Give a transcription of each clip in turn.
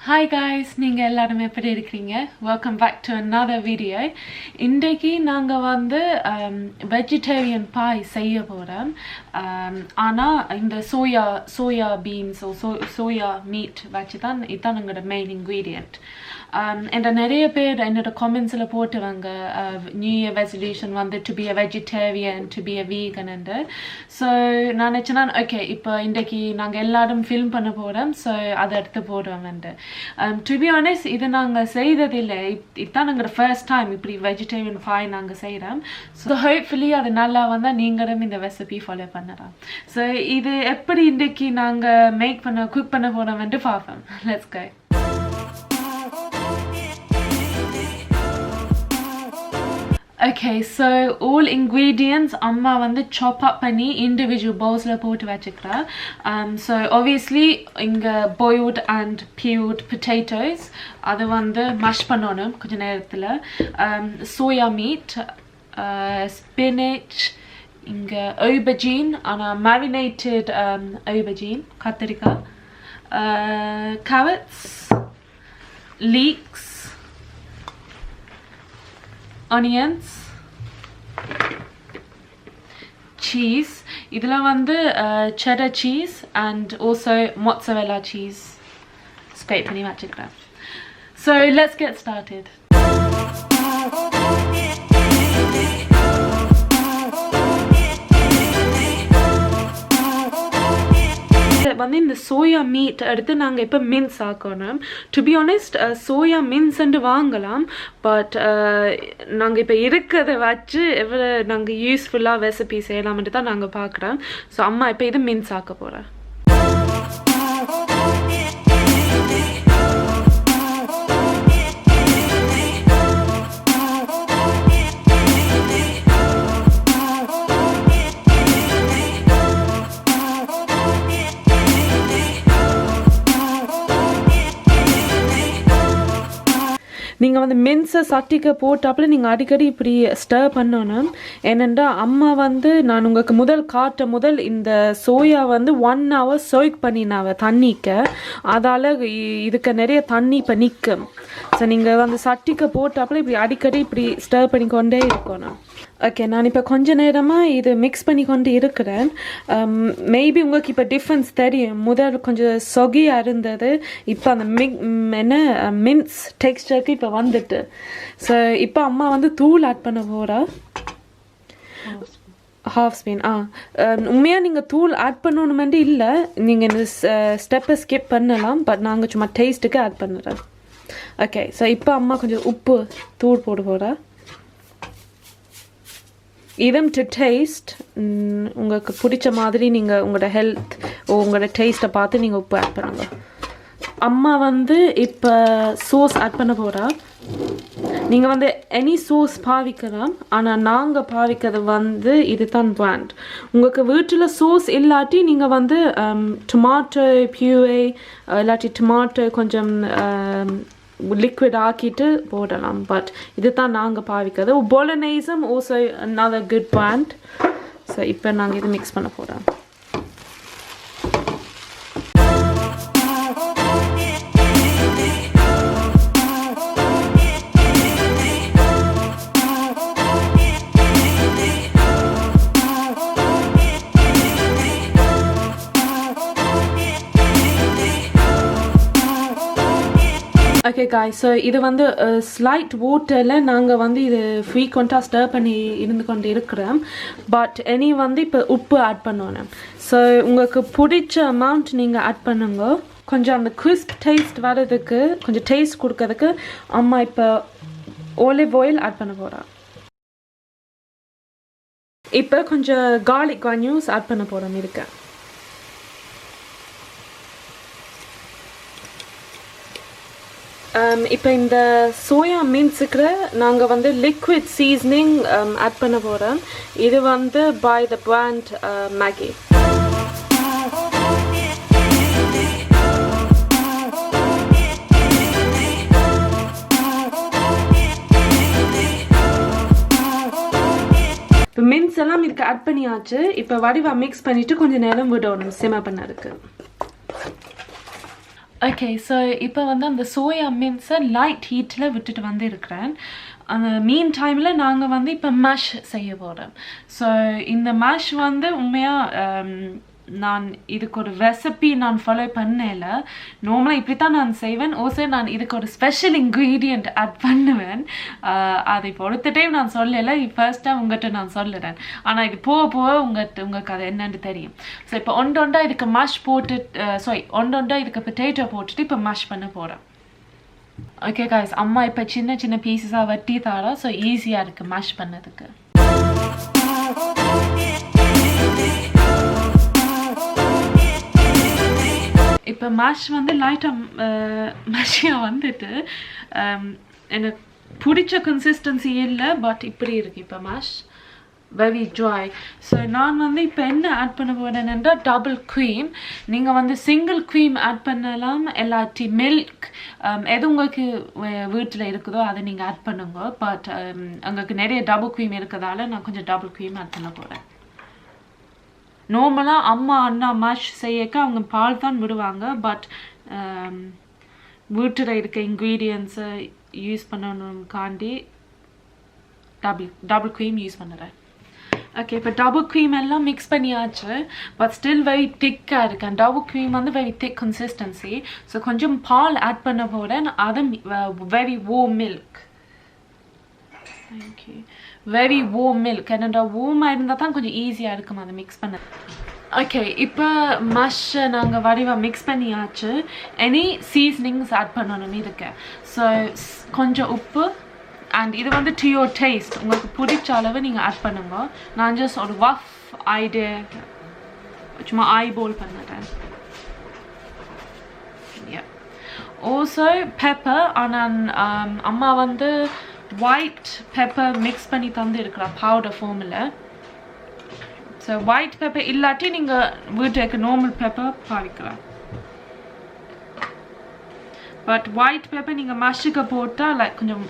Hi guys, நீங்க எல்லாரும் எப்படி இருக்கீங்க? Welcome back to another video. இன்றைக்கு நாங்க வந்து vegetarian pie செய்ய போறோம். ஆனா இந்த soya beans soya meat வச்சு தான் இதான் எங்களோட main ingredient. And நிறைய பேர் என்னோட commentsல போட்டுவாங்க new year resolution வந்து to be a vegetarian, to be a vegan and so நான் நினைச்சேன் okay இப்போ இன்றைக்கு நாங்க எல்லாரும் film பண்ண போறோம் so அதை எடுத்து போடுவோம் and to be honest இது நாங்க செய்ததில்லை இதான் எங்களோட first time இப்படி vegetarian pie நாங்க செய்றோம் so hopefully அது நல்லா வந்தா நீங்களும் இந்த recipe follow பண்ணலாம் so இது எப்படி இன்றைக்கு நாங்க cook பண்ண போறோம் என்று பார்ப்போம் let's go. Okay, so all ingredients amma vandu chop up panni individual bowls la potu vechikra. So obviously inga boiled and peeled potatoes adu vandu mash pannonum konja nerathila. Soya meat, spinach, inga aubergine ana marinated aubergine katarika, carrots, leeks, onions, cheese. Idla vandu cheddar cheese and also mozzarella cheese. Scrape panni vechikren. So let's get started. வந்து இந்த soya meat எடுத்து நாங்க இப்ப mince ஆக்கணும் to be honest soya mince and வாங்கலாம் but நாங்க இப்ப இருக்கத வச்சு எவ்வளவு நாங்க யூஸ்ஃபுல்லா ரெசிபி செய்யலாம்னு தான் நாங்க பார்க்கறோம் சோ அம்மா இப்ப இது mince ஆக்க போறேன் நீங்க வந்து mince சட்டிக்கு போட்டாப்ல நீங்க அடிக்கடி இப்படி ஸ்டர் பண்ணனும் ஏனென்றா அம்மா வந்து நான் உங்களுக்கு முதல் இந்த சோயா வந்து 1 hour soak பண்ணினாவ தண்ணிக்கு அதால இதுக்கு நிறைய தண்ணி நிக்கும் சோ நீங்க வந்து சட்டிக்கு போட்டாப்ல இப்படி அடிக்கடி இப்படி ஸ்டர் பண்ணிக்கொண்டே இருக்கணும் ஓகே நான் இப்ப கொஞ்ச நேரமா இது mix பண்ணிக்கொண்டு இருக்கறேன் மேபி உங்களுக்கு இப்ப டிஃபரன்ஸ் தெரியும் முதல்ல கொஞ்சம் சொகியா இருந்தது இப்ப அந்த என்ன mince டெக்ஸ்சருக்கு இப்ப வந்துட்டு சோ இப்ப அம்மா வந்து தூள் ஆட் பண்ண போறா half spoon உண்மையா நீங்க தூள் ஆட் பண்ணணும்னு இல்ல நீங்க இந்த ஸ்டெப்பை ஸ்கிப் பண்ணலாம் பட் நாங்க சும்மா டேஸ்ட்க்கு ஆட் பண்றோம் ஓகே சோ இப்ப அம்மா கொஞ்சம் உப்பு தூள் போட போறா even to taste உங்களுக்கு பிடிச்ச மாதிரி நீங்க உங்களோட ஹெல்த் உங்களோட டேஸ்ட பார்த்து நீங்க உப்பு ஆட் பண்ணுங்க அம்மா வந்து இப்ப சோஸ் ஆட் பண்ண போறா நீங்க வந்து any sauce பாவிக்கலாம் ஆனா நாங்க பாவிக்கிறது வந்து இதுதான் பிராண்ட் உங்களுக்கு வீட்ல சோஸ் இல்லாட்டி நீங்க வந்து tomato puree இல்லாட்டி tomato கொஞ்சம் liquid ஆக்கிட்டு போடலாம் but இதுதான் நாங்க பாவிக்கிறது bolognese also another good brand so இப்போ நாங்க இது mix பண்ண போறோம் Okay guys so இது வந்து slight waterல நாங்க வந்து இது frequent stir பண்ணி இருந்து கொண்டு இருக்கறோம் but any வந்து இப்ப உப்பு ஆட் பண்ணனும் so உங்களுக்கு பிடிச்ச amount நீங்க ஆட் பண்ணுங்க கொஞ்சம் அந்த crisp taste வரதுக்கு கொஞ்சம் taste கொடுக்கிறதுக்கு அம்மா இப்ப olive oil ஆட் பண்ண போறா இப்ப கொஞ்சம் garlic granules ஆட் பண்ண போறோம் இதுக்கு இப்போ இந்த soya minceக்கு நாங்க வந்து liquid seasoning ஆட் பண்ண போறோம் இது வந்து by the brand Maggie இப்போ mince எல்லாம் இதுக்கு ஆட் பண்ணியாச்சு இப்போ வடிவா mix பண்ணிட்டு கொஞ்ச நேரம் விடணும் சிம பண்ணதுக்கு ஓகே, ஸோ இப்போ வந்து அந்த சோயா மின்ஸை லைட் ஹீட்டில் விட்டுட்டு வந்து இருக்கிறேன். அந்த மீன் டைமில் நாங்கள் வந்து இப்போ மேஷ் செய்ய போகிறோம். ஸோ இந்த மேஷ் வந்து உண்மையாக நான் இதுக்கு ஒரு ரெசிபி நான் ஃபாலோ பண்ணல. நார்மலாக இப்படி தான் நான் செய்வேன். ஓசே நான் இதுக்கு ஒரு ஸ்பெஷல் இன்க்ரீடியண்ட் ஆட் பண்ணுவேன். அதை இப்போ அடுத்த டைம் நான் சொல்லலை, ஃபர்ஸ்ட் டைம் உங்கள்கிட்ட நான் சொல்லுறேன். ஆனால் இது போக போக உங்களுக்கு அது என்னன்னு தெரியும். ஸோ இப்போ ஒன்றொண்டா இதுக்கு மேஷ் போட்டு ஒன்றொண்டா இதுக்கு பொட்டேட்டோ போட்டுட்டு இப்போ மேஷ் பண்ண போகிறேன். ஓகே காய்ஸ், அம்மா இப்போ சின்ன சின்ன பீசஸாக வெட்டி தாரா. ஸோ ஈஸியாக இருக்குது மேஷ் பண்ணதுக்கு. இப்போ மேஷ் வந்து லைட்டாக மேஷியாக வந்துட்டு எனக்கு பிடிச்ச கன்சிஸ்டன்சி இல்லை, பட் இப்படி இருக்குது இப்போ மேஷ் வெரி ட்ரை. ஸோ நான் வந்து இப்போ என்ன ஆட் பண்ண போகிறேன்னா டபுள் க்ரீம். நீங்கள் வந்து சிங்கிள் க்ரீம் ஆட் பண்ணலாம், இல்லாட்டி மில்க் எது உங்களுக்கு வீட்டில் இருக்குதோ அதை நீங்கள் ஆட் பண்ணுங்க. பட் உங்களுக்கு நிறைய டபுள் க்ரீம் இருக்கிறதால நான் கொஞ்சம் டபுள் க்ரீம் ஆட் பண்ண போகிறேன். நார்மலாக அம்மா அண்ணா மேஷ் செய்யக்க அவங்க பால் தான் விடுவாங்க, பட் வீட்டில் இருக்க இன்க்ரீடியன்ஸை யூஸ் பண்ணணுக்காண்டி டபுள் க்ரீம் யூஸ் பண்ணுறேன். ஓகே, இப்போ டபுள் க்ரீம் எல்லாம் மிக்ஸ் பண்ணியாச்சு, பட் ஸ்டில் வெரி திக்காக இருக்கு. அண்ட் டபுள் க்ரீம் வந்து வெரி திக் கன்சிஸ்டன்சி. ஸோ கொஞ்சம் பால் ஆட் பண்ண போகிறேன். அது very warm milk. Thank you. Very warm milk. என்னோட warm-ஆக இருந்தால் தான் கொஞ்சம் ஈஸியாக இருக்கும் அதை மிக்ஸ் பண்ண. ஓகே, இப்போ மஷ்ஷை நாங்கள் வடிவாக மிக்ஸ் பண்ணியாச்சு. எனி சீசனிங்ஸ் ஆட் பண்ணணும் இதுக்கு. ஸோ கொஞ்சம் உப்பு, அண்ட் இது வந்து டு யோர் டேஸ்ட், உங்களுக்கு பிடிச்ச அளவு நீங்கள் ஆட் பண்ணுங்க. நான் ஜஸ்ட் ஒரு ரஃப் ஐடியா சும்மா ஐபோல் பண்ணுறேன். Also pepper. ஆனால் அம்மா வந்து ஒயிட் பெப்பர் மிக்ஸ் பண்ணி தந்து இருக்கிறா பவுடர் ஃபார்மில். ஸோ ஒயிட் பெப்பர் இல்லாட்டி நீங்கள் வீட்டுக்கு நார்மல் பெப்பர் பாவிக்கலாம். பட் ஒயிட் பெப்பர் நீங்கள் மஷ்ஷுக்கு போட்டால் லைக் கொஞ்சம்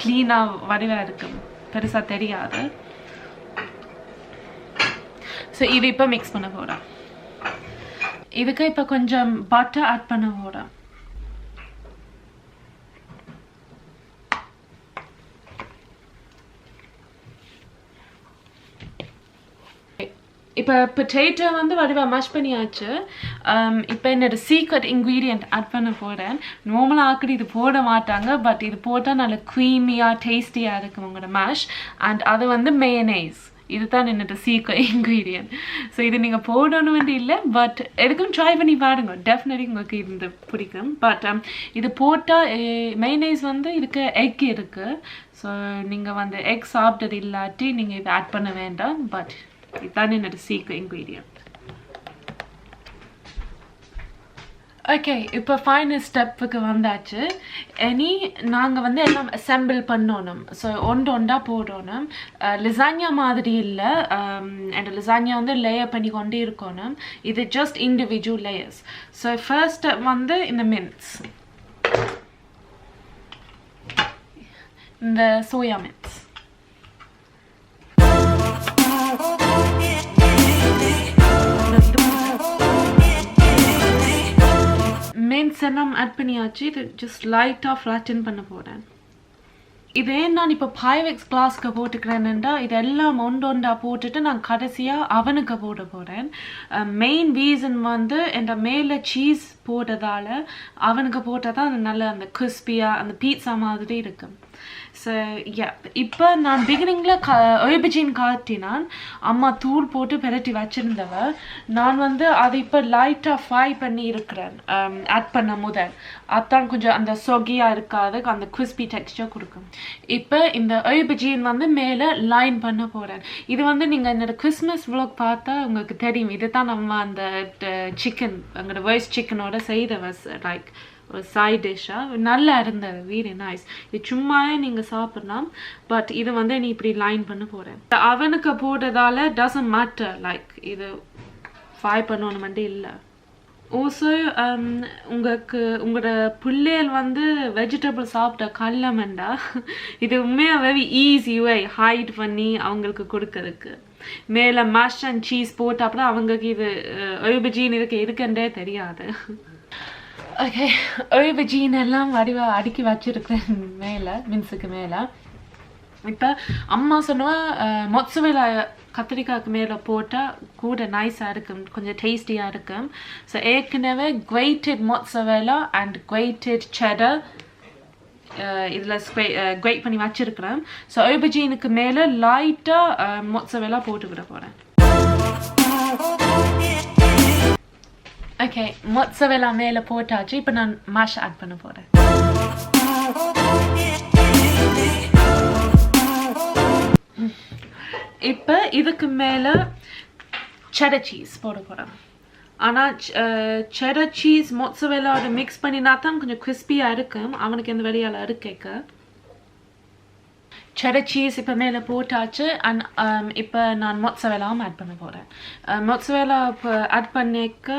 க்ளீனாக வடிவாக இருக்கும், பெருசாக தெரியாது. ஸோ இது இப்போ மிக்ஸ் பண்ண போகிறேன். இதுக்கு இப்போ கொஞ்சம் பட்டர் ஆட் பண்ண போகிறேன். இப்போ பொட்டேட்டோ வந்து வடிவாக மேஷ் பண்ணியாச்சு. இப்போ என்னோட சீக்ரெட் இன்க்ரீடியண்ட் ஆட் பண்ண போகிறேன். நார்மலாக ஆக்கடி இது போட மாட்டாங்க, பட் இது போட்டால் நல்ல க்ரீமியாக டேஸ்டியாக இருக்கும் உங்களோட மேஷ். அண்ட் அது வந்து மேயனைஸ். இதுதான் என்னோட சீக்ரெட் இன்க்ரீடியன்ட். ஸோ இது நீங்கள் போடணும் வேண்டி இல்லை, பட் எதுக்கும் ட்ரை பண்ணி பாருங்க, டெஃபினெட்லி உங்களுக்கு இது பிடிக்கும். பட் இது போட்டால் மேயனைஸ் வந்து இதுக்கு எக் இருக்குது. ஸோ நீங்கள் வந்து எக் சாப்பிட்டது இல்லாட்டி நீங்கள் இதை ஆட் பண்ண வேண்டாம், பட் இதுதான் என்னோட சீக்ரெட் இன்க்ரீடியன்ட். ஓகே, இப்போ ஃபைனல் ஸ்டெப்புக்கு வந்தாச்சு. இனி நாங்கள் வந்து எல்லாம் அசெம்பிள் பண்ணணும். ஸோ ஒன்றா போடணும். லிசானியா மாதிரி இல்லை, அண்ட் லிசானியா வந்து லேயர் பண்ணி கொண்டே இருக்கணும். இது just individual layers. So first step வந்து இந்த மின்ஸ், இந்த சோயா மின்ஸ். மின்ஸ் எல்லாம் ஆட் பண்ணியாச்சு. இது ஜஸ்ட் லைட்டாக ஃப்ளாட்டன் பண்ண போகிறேன். இதே நான் இப்போ பைவெக்ஸ் கிளாஸ்க்கு போட்டுக்கிறேன்னுண்டா இதெல்லாம் ஒன்றா போட்டுட்டு நான் கடைசியாக அவனுக்கு போட போகிறேன். மெயின் ரீசன் வந்து என் மேலே சீஸ் போட்டதால் அவனுக்கு போட்டால் தான் நல்ல அந்த கிறிஸ்பியாக அந்த பீட்சா மாதிரி இருக்கும். ஸோ இப்போ நான் பிகினிங்கில் ஆல்பர்ஜைன் காட்டினான், அம்மா தூள் போட்டு பெரட்டி வச்சுருந்தவ. நான் வந்து அதை இப்போ லைட்டாக ஃப்ரை பண்ணி இருக்கிறேன் ஆட் பண்ண முதல். அதுதான் கொஞ்சம் அந்த சொகியாக இருக்காது, அந்த கிறிஸ்பி டெக்ஸ்டர் கொடுக்கும். இப்போ இந்த ஆல்பர்ஜைன் வந்து மேலே லைன் பண்ண போகிறேன். இது வந்து நீங்கள் என்னோட கிறிஸ்மஸ் vlog பார்த்தா உங்களுக்கு தெரியும். இது தான் நம்ம அந்த சிக்கன் அங்கே ரைஸ் சிக்கனோட செய்த லைக் ஒரு சைட் டிஷ்ஷாக நல்லா இருந்தது, வெரி நைஸ். இது சும்மாவே நீங்கள் சாப்பிட்லாம், பட் இது வந்து நீ இப்படி லைன் பண்ண போகிறேன். அவனுக்கு போட்டதால் டசன்ட் மேட்டர், லைக் இது ஃப்ரை பண்ணணுமெண்டே இல்லை. ஆல்சோ உங்களோட பிள்ளைகள் வந்து வெஜிடபிள் சாப்பிட்ட கல்லமெண்டா இது உண்மையாக வெரி ஈஸி வே ஹைட் பண்ணி அவங்களுக்கு கொடுக்கறதுக்கு. மேலே மஷ் அண்ட் சீஸ் போட்டால் அப்புறம் அவங்களுக்கு இது ஆல்பர்ஜைன் இருக்குன்றே தெரியாது. ஓகே aubergine எல்லாம் வடிவாக அடுக்கி வச்சுருக்கிறேன் மேலே மின்ஸுக்கு மேலே. இப்போ அம்மா சொன்னா மொட்சரெல்லா கத்திரிக்காய்க்கு மேலே போட்டால் கூட நைஸாக இருக்கும், கொஞ்சம் டேஸ்டியாக இருக்கும். ஸோ ஏற்கனவே கிரேட்டட் மொட்சரெல்லா அண்ட் கிரேட்டட் cheddar இதில் கிரேட் பண்ணி வச்சுருக்கிறேன். ஸோ aubergineக்கு மேலே லைட்டாக மொட்சரெல்லா போட்டு விட போகிறேன். ஓகே மொட்சரெல்லா மேலே போட்டாச்சு. இப்போ நான் மேஷ் ஆட் பண்ண போகிறேன். இப்போ இதுக்கு மேலே cheddar cheese போட போகிறேன். ஆனால் cheddar cheese மொட்சரெல்லாவோட மிக்ஸ் பண்ணினா தான் கொஞ்சம் கிறிஸ்பியாக இருக்கும். அவனுக்கு எந்த வேலையால் இருக்கேக்க cheddar cheese இப்போ மேலே போட்டாச்சு. அண்ட் இப்போ நான் மொட்சரெல்லாவும் ஆட் பண்ண போகிறேன். மொட்சரெல்லா இப்போ ஆட் பண்ணிக்க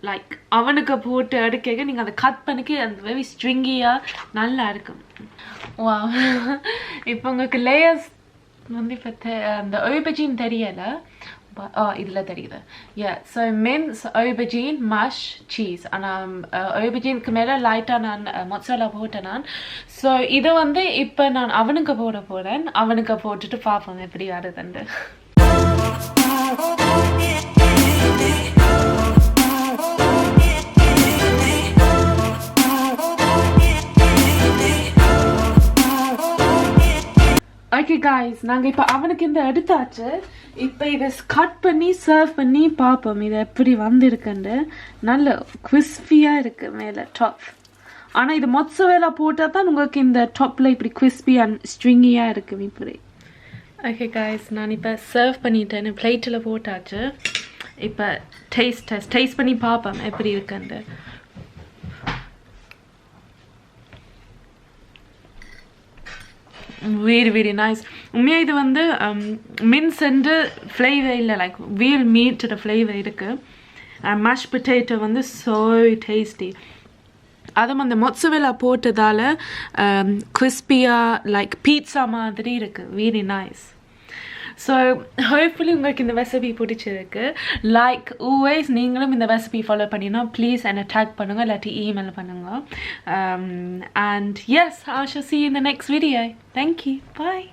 லைக் அவனுக்கு போட்டு எடுக்க நீங்கள் அதை கட் பண்ணிக்க அந்த வெரி ஸ்ட்ரிங்கியாக நல்லா இருக்கும். வா இப்போ உங்களுக்கு லேயர்ஸ் வந்து இப்போ அந்த aubergine தெரியலை, இதில் தெரியுது. So mince aubergine mash cheese. ஆனால் aubergineக்கு மேலே லைட்டாக நான் மொட்சரெல்லா போட்டேன் நான். ஸோ இதை வந்து இப்போ நான் அவனுக்கு போட போகிறேன். அவனுக்கு போட்டுட்டு பார்ப்போம் எப்படி வருதுண்டு. ஓகே காய்ஸ், நாங்கள் இப்போ அவனுக்கு இந்த எடுத்தாச்சு. இப்போ இதை கட் பண்ணி சர்வ் பண்ணி பார்ப்போம் இது எப்படி வந்திருக்குண்டு. நல்ல கிறிஸ்பியாக இருக்குது மேலே டாப். ஆனால் இது மொட்சரெல்லா போட்டால் தான் உங்களுக்கு இந்த டாப்பில் இப்படி கிறிஸ்பி அண்ட் ஸ்ட்ரிங்கியாக இருக்குது இப்படி. ஓகே காய்ஸ், நான் இப்போ சர்வ் பண்ணிட்டேன், பிளேட்டில் போட்டாச்சு. இப்போ டேஸ்ட் பண்ணி பார்ப்போம் எப்படி இருக்குண்டு. Very nice. உண்மையாக இது வந்து மின்ஸ் அண்டு ஃப்ளேவர் இல்லை, லைக் வீல் மீட்டோட ஃப்ளேவர் இருக்குது. மேஷ் பொட்டேட்டோ வந்து ஸோ டேஸ்டி. அதுவும் அந்த மொட்சரெல்லா போட்டதால் கிறிஸ்பியாக லைக் பீட்சா மாதிரி இருக்குது. Very nice. ஸோ ஹோப்ஃபுல்லி உங்களுக்கு இந்த ரெசிபி பிடிச்சிருக்கு. லைக் ஆல்வேஸ் நீங்களும் இந்த ரெசிபி ஃபாலோ பண்ணினா ப்ளீஸ் என்னை டேக் பண்ணுங்கள், இல்லாட்டி இமெயில் பண்ணுங்கள். And yes, I shall see you in the next video. Thank you. Bye.